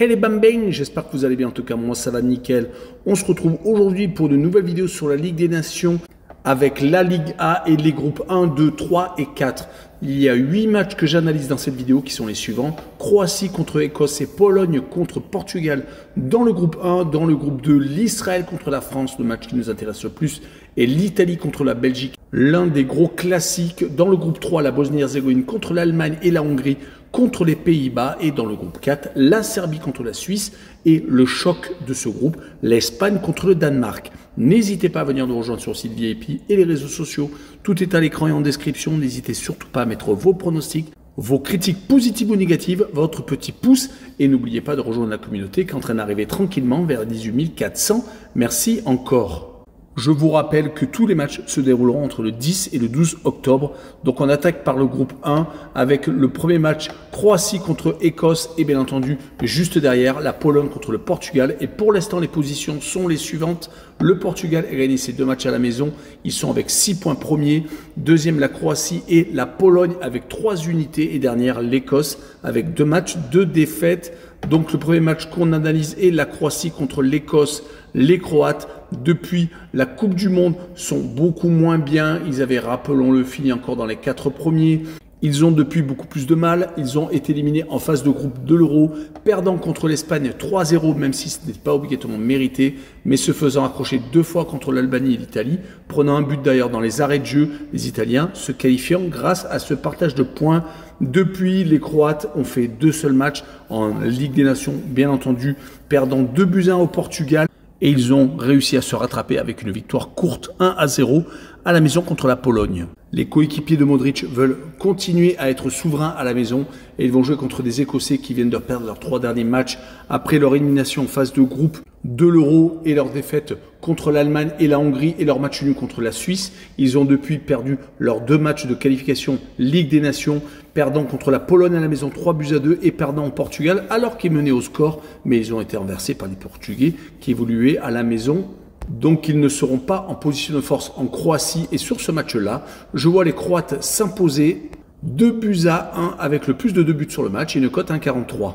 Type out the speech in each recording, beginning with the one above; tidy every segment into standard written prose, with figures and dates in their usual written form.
Hey les bambins, j'espère que vous allez bien, en tout cas moi ça va nickel. On se retrouve aujourd'hui pour de nouvelles vidéos sur la Ligue des Nations avec la Ligue A et les groupes 1, 2, 3 et 4. Il y a 8 matchs que j'analyse dans cette vidéo qui sont les suivants. Croatie contre Écosse et Pologne contre Portugal dans le groupe 1. Dans le groupe 2, l'Israël contre la France, le match qui nous intéresse le plus. Et l'Italie contre la Belgique, l'un des gros classiques. Dans le groupe 3, la Bosnie-Herzégovine contre l'Allemagne et la Hongrie contre les Pays-Bas. Et dans le groupe 4, la Serbie contre la Suisse. Et le choc de ce groupe, l'Espagne contre le Danemark. N'hésitez pas à venir nous rejoindre sur le site VIP et les réseaux sociaux. Tout est à l'écran et en description. N'hésitez surtout pas à mettre vos pronostics, vos critiques positives ou négatives, votre petit pouce. Et n'oubliez pas de rejoindre la communauté qui est en train d'arriver tranquillement vers 18 400. Merci encore. Je vous rappelle que tous les matchs se dérouleront entre le 10 et le 12 octobre. Donc on attaque par le groupe 1 avec le premier match Croatie contre Écosse et bien entendu juste derrière la Pologne contre le Portugal. Et pour l'instant les positions sont les suivantes. Le Portugal a gagné ses 2 matchs à la maison. Ils sont avec 6 points premiers. Deuxième la Croatie et la Pologne avec 3 unités. Et dernière l'Écosse avec 2 matchs, 2 défaites. Donc le premier match qu'on analyse est la Croatie contre l'Écosse. Les Croates, depuis la Coupe du Monde, sont beaucoup moins bien. Ils avaient, rappelons-le, fini encore dans les 4 premiers. Ils ont depuis beaucoup plus de mal. Ils ont été éliminés en phase de groupe de l'Euro, perdant contre l'Espagne 3-0, même si ce n'est pas obligatoirement mérité, mais se faisant accrocher 2 fois contre l'Albanie et l'Italie, prenant un but d'ailleurs dans les arrêts de jeu, les Italiens se qualifiant grâce à ce partage de points. Depuis, les Croates ont fait 2 seuls matchs en Ligue des Nations, bien entendu, perdant 2-1 au Portugal. Et ils ont réussi à se rattraper avec une victoire courte 1-0 à la maison contre la Pologne. Les coéquipiers de Modric veulent continuer à être souverains à la maison et ils vont jouer contre des Écossais qui viennent de perdre leurs 3 derniers matchs après leur élimination en phase de groupe de l'Euro et leur défaite contre l'Allemagne et la Hongrie et leur match nul contre la Suisse. Ils ont depuis perdu leurs 2 matchs de qualification Ligue des Nations, perdant contre la Pologne à la maison 3-2 et perdant au Portugal alors qu'ils menaient au score, mais ils ont été renversés par les Portugais qui évoluaient à la maison. Donc ils ne seront pas en position de force en Croatie et sur ce match-là, je vois les Croates s'imposer 2-1 avec le plus de 2 buts sur le match et une cote 1,43.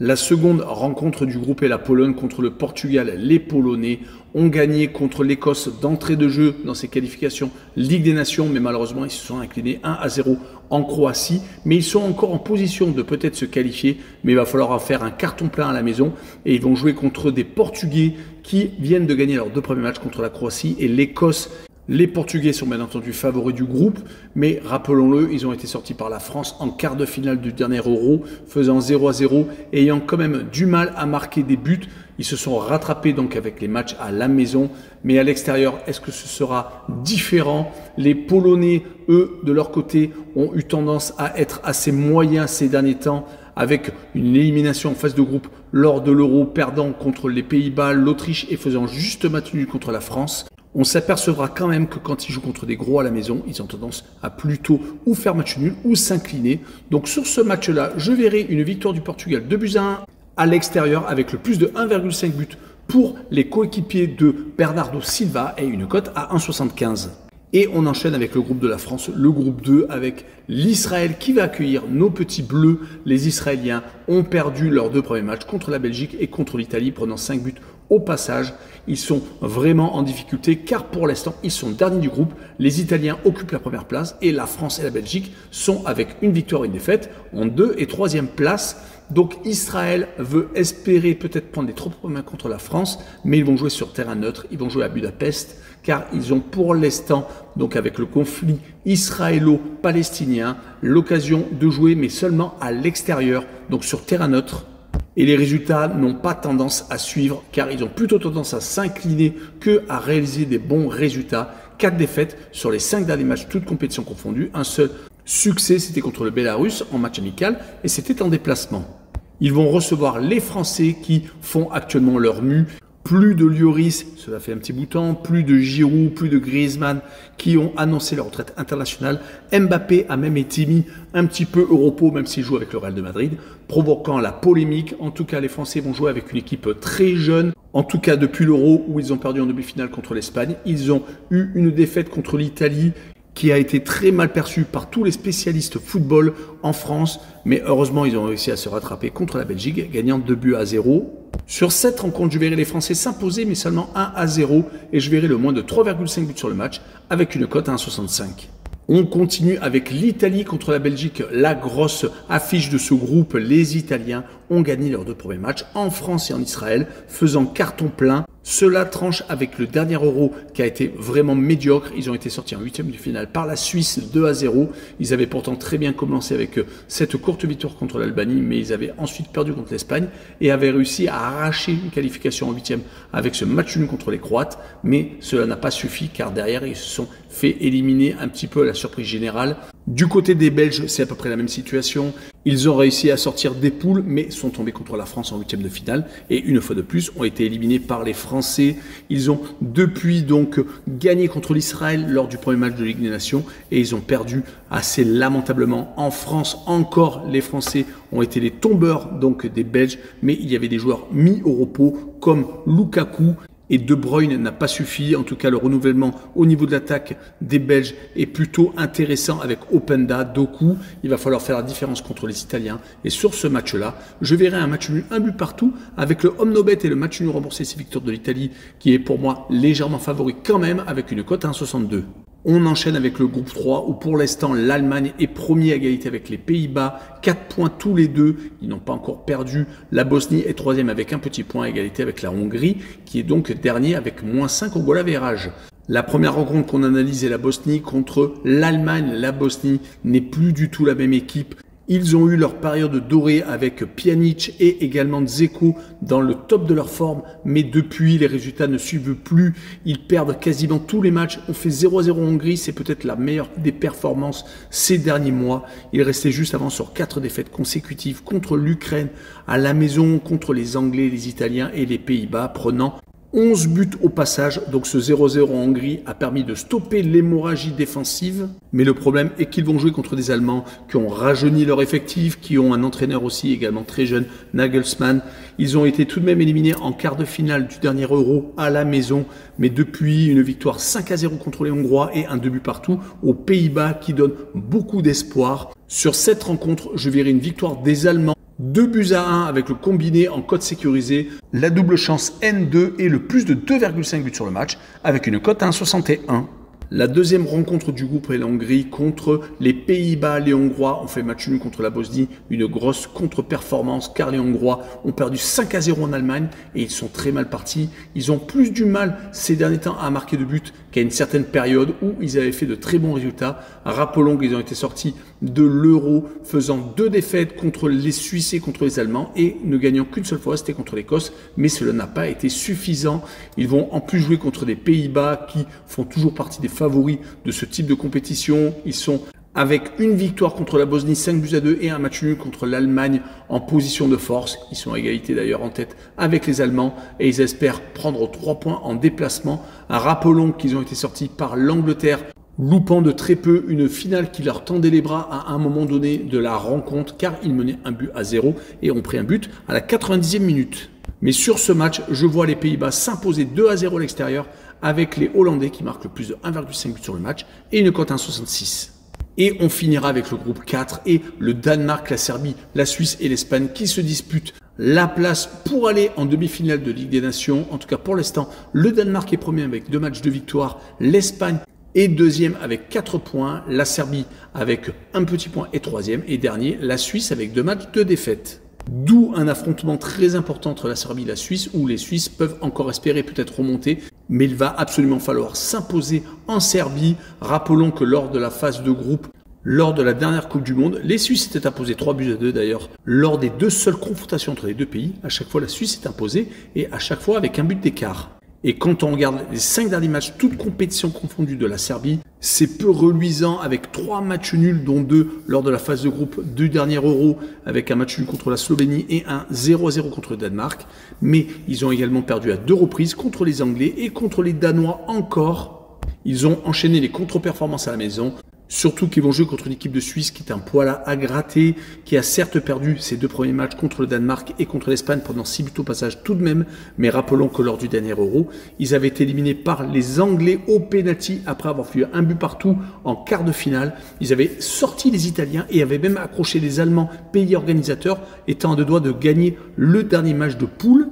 La seconde rencontre du groupe est la Pologne contre le Portugal. Les Polonais ont gagné contre l'Écosse d'entrée de jeu dans ces qualifications Ligue des Nations, mais malheureusement ils se sont inclinés 1-0 en Croatie. Mais ils sont encore en position de peut-être se qualifier, mais il va falloir en faire un carton plein à la maison et ils vont jouer contre des Portugais qui viennent de gagner leurs 2 premiers matchs contre la Croatie et l'Écosse. Les Portugais sont bien entendu favoris du groupe, mais rappelons-le, ils ont été sortis par la France en quart de finale du dernier Euro, faisant 0-0 et ayant quand même du mal à marquer des buts. Ils se sont rattrapés donc avec les matchs à la maison, mais à l'extérieur, est-ce que ce sera différent? Les Polonais, eux, de leur côté, ont eu tendance à être assez moyens ces derniers temps, avec une élimination en phase de groupe lors de l'Euro, perdant contre les Pays-Bas, l'Autriche et faisant juste match nul contre la France. On s'apercevra quand même que quand ils jouent contre des gros à la maison, ils ont tendance à plutôt ou faire match nul ou s'incliner. Donc sur ce match-là, je verrai une victoire du Portugal 2-1 à l'extérieur avec le plus de 1,5 but pour les coéquipiers de Bernardo Silva et une cote à 1,75. Et on enchaîne avec le groupe de la France, le groupe 2 avec l'Israël qui va accueillir nos petits bleus. Les Israéliens ont perdu leurs 2 premiers matchs contre la Belgique et contre l'Italie, prenant 5 buts au passage. Ils sont vraiment en difficulté car pour l'instant, ils sont derniers du groupe. Les Italiens occupent la première place et la France et la Belgique sont avec une victoire et une défaite en 2e et 3e place. Donc Israël veut espérer peut-être prendre les 3 premiers matchs contre la France, mais ils vont jouer sur terrain neutre, ils vont jouer à Budapest, car ils ont pour l'instant, donc avec le conflit israélo-palestinien, l'occasion de jouer, mais seulement à l'extérieur, donc sur terrain neutre. Et les résultats n'ont pas tendance à suivre, car ils ont plutôt tendance à s'incliner que à réaliser des bons résultats. 4 défaites sur les 5 derniers matchs, toutes compétitions confondues. Un seul succès, c'était contre le Bélarus en match amical et c'était en déplacement. Ils vont recevoir les Français qui font actuellement leur mue. Plus de Lloris, cela fait un petit bout de temps, plus de Giroud, plus de Griezmann qui ont annoncé leur retraite internationale. Mbappé a même été mis un petit peu Europo, même s'il joue avec le Real de Madrid, provoquant la polémique. En tout cas, les Français vont jouer avec une équipe très jeune. En tout cas, depuis l'Euro où ils ont perdu en demi-finale contre l'Espagne, ils ont eu une défaite contre l'Italie. qui a été très mal perçu par tous les spécialistes football en France, mais heureusement ils ont réussi à se rattraper contre la Belgique, gagnant 2-0. Sur cette rencontre, je verrai les Français s'imposer, mais seulement 1-0, et je verrai le moins de 3,5 buts sur le match, avec une cote à 1,65. On continue avec l'Italie contre la Belgique, la grosse affiche de ce groupe. Les Italiens ont gagné leurs 2 premiers matchs en France et en Israël, faisant carton plein. Cela tranche avec le dernier Euro qui a été vraiment médiocre. Ils ont été sortis en 8e de finale par la Suisse 2-0. Ils avaient pourtant très bien commencé avec cette courte victoire contre l'Albanie, mais ils avaient ensuite perdu contre l'Espagne et avaient réussi à arracher une qualification en 8e avec ce match nul contre les Croates. Mais cela n'a pas suffi car derrière, ils se sont fait éliminer un petit peu à la surprise générale. Du côté des Belges, c'est à peu près la même situation. Ils ont réussi à sortir des poules, mais sont tombés contre la France en 8e de finale. Et une fois de plus, ont été éliminés par les Français. Ils ont depuis donc gagné contre l'Israël lors du premier match de Ligue des Nations. Et ils ont perdu assez lamentablement en France. Encore, les Français ont été les tombeurs donc des Belges. Mais il y avait des joueurs mis au repos comme Lukaku. Et De Bruyne n'a pas suffi. En tout cas, le renouvellement au niveau de l'attaque des Belges est plutôt intéressant avec Openda, Doku. Il va falloir faire la différence contre les Italiens. Et sur ce match-là, je verrai un match nul, un but partout, avec le home no bet et le match nul remboursé, c'est victoire de l'Italie, qui est pour moi légèrement favori quand même, avec une cote à 1,62. On enchaîne avec le groupe 3 où pour l'instant l'Allemagne est premier à égalité avec les Pays-Bas, 4 points tous les deux, ils n'ont pas encore perdu. La Bosnie est 3e avec un petit point à égalité avec la Hongrie qui est donc dernier avec -5 au goal average. La première rencontre qu'on analyse est la Bosnie contre l'Allemagne. La Bosnie n'est plus du tout la même équipe. Ils ont eu leur période dorée avec Pjanic et également Dzeko dans le top de leur forme, mais depuis les résultats ne suivent plus. Ils perdent quasiment tous les matchs. On fait 0-0 en Hongrie, c'est peut-être la meilleure des performances ces derniers mois. Ils restaient juste avant sur 4 défaites consécutives contre l'Ukraine, à la maison, contre les Anglais, les Italiens et les Pays-Bas, prenant 11 buts au passage, donc ce 0-0 en Hongrie a permis de stopper l'hémorragie défensive. Mais le problème est qu'ils vont jouer contre des Allemands qui ont rajeuni leur effectif, qui ont un entraîneur aussi également très jeune, Nagelsmann. Ils ont été tout de même éliminés en quart de finale du dernier Euro à la maison. Mais depuis une victoire 5-0 contre les Hongrois et un 2 buts partout aux Pays-Bas qui donne beaucoup d'espoir. Sur cette rencontre, je verrai une victoire des Allemands. 2-1 avec le combiné en cote sécurisée, la double chance N2 et le plus de 2,5 buts sur le match avec une cote à 1,61. La deuxième rencontre du groupe est la Hongrie contre les Pays-Bas. Les Hongrois ont fait match nul contre la Bosnie, une grosse contre-performance car les Hongrois ont perdu 5-0 en Allemagne et ils sont très mal partis. Ils ont plus du mal ces derniers temps à marquer de buts qu'à une certaine période où ils avaient fait de très bons résultats. Rappelons qu'ils ont été sortis de l'Euro faisant 2 défaites contre les Suisses et contre les Allemands et ne gagnant qu'une seule fois, c'était contre l'Écosse, mais cela n'a pas été suffisant. Ils vont en plus jouer contre des Pays-Bas qui font toujours partie des favoris de ce type de compétition. Ils sont avec une victoire contre la Bosnie, 5-2 et un match nul contre l'Allemagne en position de force. Ils sont à égalité d'ailleurs en tête avec les Allemands et ils espèrent prendre 3 points en déplacement. Rappelons qu'ils ont été sortis par l'Angleterre, loupant de très peu une finale qui leur tendait les bras à un moment donné de la rencontre car ils menaient 1-0 et ont pris un but à la 90e minute. Mais sur ce match, je vois les Pays-Bas s'imposer 2-0 à l'extérieur avec les Hollandais qui marquent le plus de 1,5 but sur le match et une cote à 1,66. Et on finira avec le groupe 4 et le Danemark, la Serbie, la Suisse et l'Espagne qui se disputent la place pour aller en demi-finale de Ligue des Nations. En tout cas pour l'instant, le Danemark est premier avec 2 matchs de victoire, l'Espagne est deuxième avec 4 points, la Serbie avec un petit point est troisième et dernier, la Suisse avec 2 matchs de défaite. D'où un affrontement très important entre la Serbie et la Suisse où les Suisses peuvent encore espérer peut-être remonter, mais il va absolument falloir s'imposer en Serbie. Rappelons que lors de la phase de groupe, lors de la dernière Coupe du Monde, les Suisses étaient imposés 3-2 d'ailleurs. Lors des 2 seules confrontations entre les 2 pays, à chaque fois la Suisse est imposée et à chaque fois avec un but d'écart. Et quand on regarde les 5 derniers matchs, toutes compétitions confondues de la Serbie, c'est peu reluisant avec 3 matchs nuls, dont 2 lors de la phase de groupe du dernier Euro, avec un match nul contre la Slovénie et un 0-0 contre le Danemark. Mais ils ont également perdu à 2 reprises contre les Anglais et contre les Danois encore. Ils ont enchaîné les contre-performances à la maison. Surtout qu'ils vont jouer contre une équipe de Suisse qui est un poil à gratter, qui a certes perdu ses 2 premiers matchs contre le Danemark et contre l'Espagne pendant 6 buts au passage tout de même. Mais rappelons que lors du dernier Euro, ils avaient été éliminés par les Anglais au penalty après avoir fait un but partout en quart de finale. Ils avaient sorti les Italiens et avaient même accroché les Allemands, pays organisateurs, étant à 2 doigts de gagner le dernier match de poule.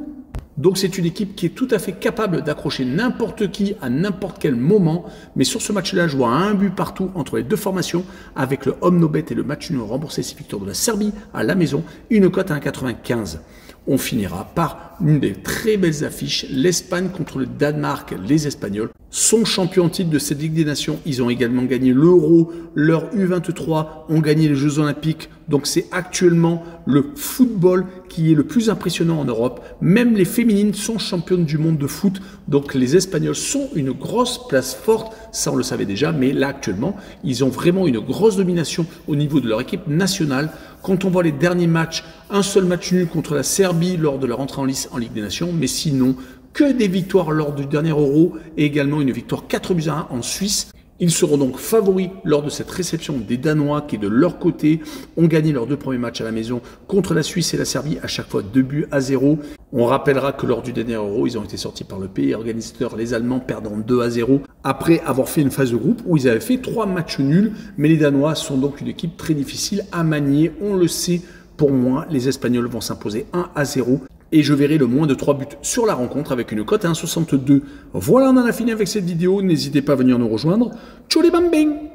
Donc c'est une équipe qui est tout à fait capable d'accrocher n'importe qui à n'importe quel moment. Mais sur ce match-là, je vois un but partout entre les 2 formations avec le home no bet et le match nul remboursé. C'est victoire de la Serbie à la maison, une cote à 1,95. On finira par une des très belles affiches, l'Espagne contre le Danemark. Les Espagnols sont champions en titre de cette Ligue des Nations. Ils ont également gagné l'Euro, leur U23 ont gagné les Jeux Olympiques. Donc c'est actuellement le football qui est le plus impressionnant en Europe. Même les féminines sont championnes du monde de foot. Donc les Espagnols sont une grosse place forte. Ça on le savait déjà, mais là actuellement, ils ont vraiment une grosse domination au niveau de leur équipe nationale. Quand on voit les derniers matchs, un seul match nul contre la Serbie lors de leur entrée en lice en Ligue des Nations, mais sinon, que des victoires lors du dernier Euro et également une victoire 4-1 en Suisse. Ils seront donc favoris lors de cette réception des Danois qui, de leur côté, ont gagné leurs 2 premiers matchs à la maison contre la Suisse et la Serbie, à chaque fois 2-0. On rappellera que lors du dernier Euro, ils ont été sortis par le pays organisateur, les Allemands, perdant 2-0, après avoir fait une phase de groupe où ils avaient fait 3 matchs nuls. Mais les Danois sont donc une équipe très difficile à manier, on le sait. Pour moi, les Espagnols vont s'imposer 1-0. Et je verrai le moins de 3 buts sur la rencontre avec une cote à 1,62. Voilà, on en a fini avec cette vidéo. N'hésitez pas à venir nous rejoindre. Tchou les bambing!